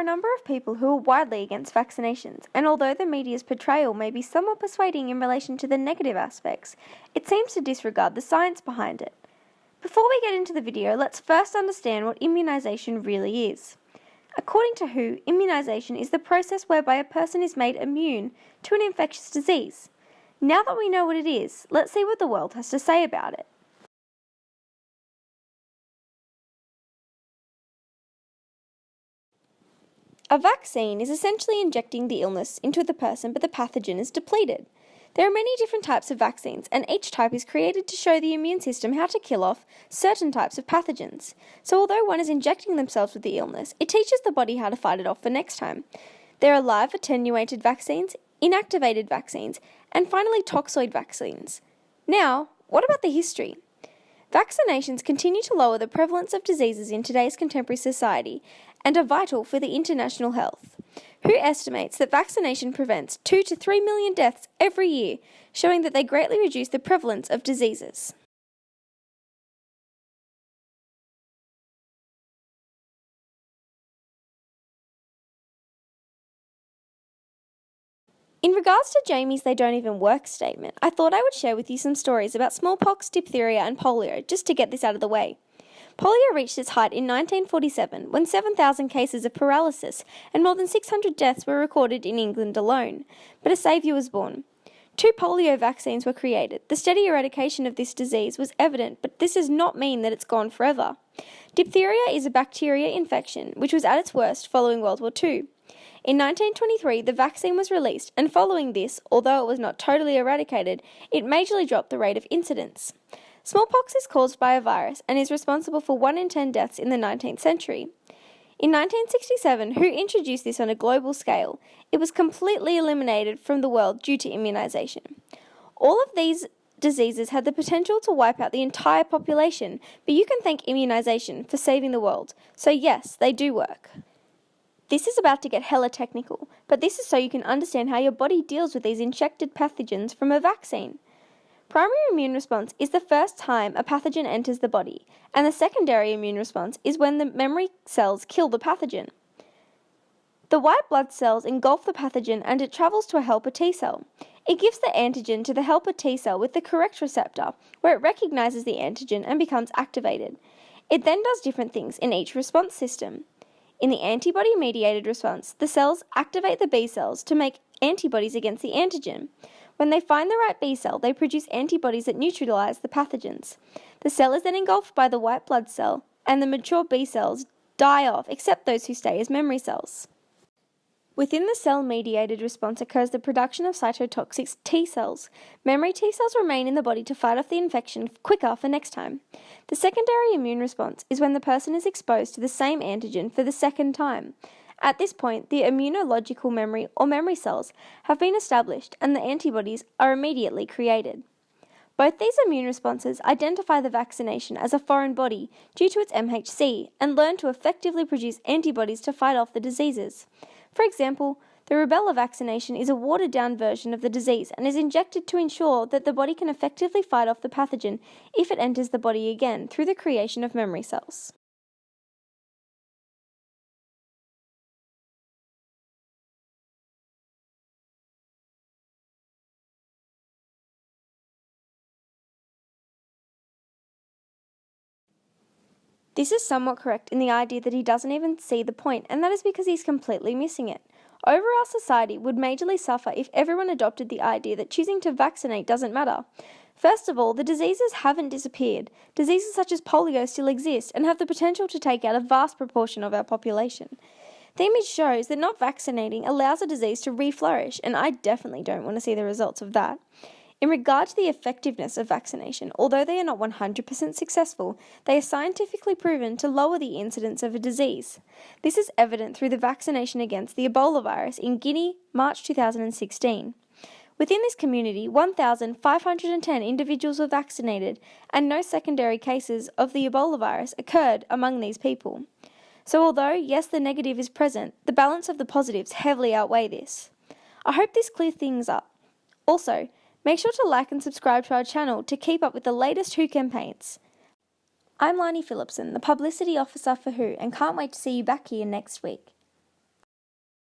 a number of people who are widely against vaccinations, and although the media's portrayal may be somewhat persuading in relation to the negative aspects, it seems to disregard the science behind it. Before we get into the video, let's first understand what immunisation really is. According to WHO, immunisation is the process whereby a person is made immune to an infectious disease. Now that we know what it is, let's see what the world has to say about it. A vaccine is essentially injecting the illness into the person, but the pathogen is depleted. There are many different types of vaccines, and each type is created to show the immune system how to kill off certain types of pathogens. So although one is injecting themselves with the illness, it teaches the body how to fight it off for next time. There are live attenuated vaccines, inactivated vaccines, and finally toxoid vaccines. Now, what about the history? Vaccinations continue to lower the prevalence of diseases in today's contemporary society and are vital for the international health. WHO estimates that vaccination prevents 2 to 3 million deaths every year, showing that they greatly reduce the prevalence of diseases. In regards to Jamie's "they don't even work" statement, I thought I would share with you some stories about smallpox, diphtheria and polio, just to get this out of the way. Polio reached its height in 1947, when 7,000 cases of paralysis and more than 600 deaths were recorded in England alone. But a saviour was born. 2 polio vaccines were created. The steady eradication of this disease was evident, but this does not mean that it's gone forever. Diphtheria is a bacteria infection, which was at its worst following World War II. In 1923, the vaccine was released, and following this, although it was not totally eradicated, it majorly dropped the rate of incidence. Smallpox is caused by a virus and is responsible for 1 in 10 deaths in the 19th century. In 1967, WHO introduced this on a global scale. It was completely eliminated from the world due to immunisation. All of these diseases had the potential to wipe out the entire population, but you can thank immunisation for saving the world. So yes, they do work. This is about to get hella technical, but this is so you can understand how your body deals with these injected pathogens from a vaccine. Primary immune response is the first time a pathogen enters the body, and the secondary immune response is when the memory cells kill the pathogen. The white blood cells engulf the pathogen and it travels to a helper T cell. It gives the antigen to the helper T cell with the correct receptor, where it recognizes the antigen and becomes activated. It then does different things in each response system. In the antibody-mediated response, the cells activate the B cells to make antibodies against the antigen. When they find the right B cell, they produce antibodies that neutralize the pathogens. The cell is then engulfed by the white blood cell, and the mature B cells die off, except those who stay as memory cells. Within the cell-mediated response occurs the production of cytotoxic T cells. Memory T cells remain in the body to fight off the infection quicker for next time. The secondary immune response is when the person is exposed to the same antigen for the second time. At this point, the immunological memory or memory cells have been established and the antibodies are immediately created. Both these immune responses identify the vaccination as a foreign body due to its MHC and learn to effectively produce antibodies to fight off the diseases. For example, the rubella vaccination is a watered-down version of the disease and is injected to ensure that the body can effectively fight off the pathogen if it enters the body again through the creation of memory cells. This is somewhat correct in the idea that he doesn't even see the point, and that is because he's completely missing it. Overall society would majorly suffer if everyone adopted the idea that choosing to vaccinate doesn't matter. First of all, the diseases haven't disappeared. Diseases such as polio still exist and have the potential to take out a vast proportion of our population. The image shows that not vaccinating allows a disease to re-flourish, and I definitely don't want to see the results of that. In regard to the effectiveness of vaccination, although they are not 100% successful, they are scientifically proven to lower the incidence of a disease. This is evident through the vaccination against the Ebola virus in Guinea, March 2016. Within this community, 1,510 individuals were vaccinated, and no secondary cases of the Ebola virus occurred among these people. So although, yes, the negative is present, the balance of the positives heavily outweigh this. I hope this clears things up. Also, make sure to like and subscribe to our channel to keep up with the latest WHO campaigns. I'm Lani Phillipson, the Publicity Officer for WHO, and can't wait to see you back here next week.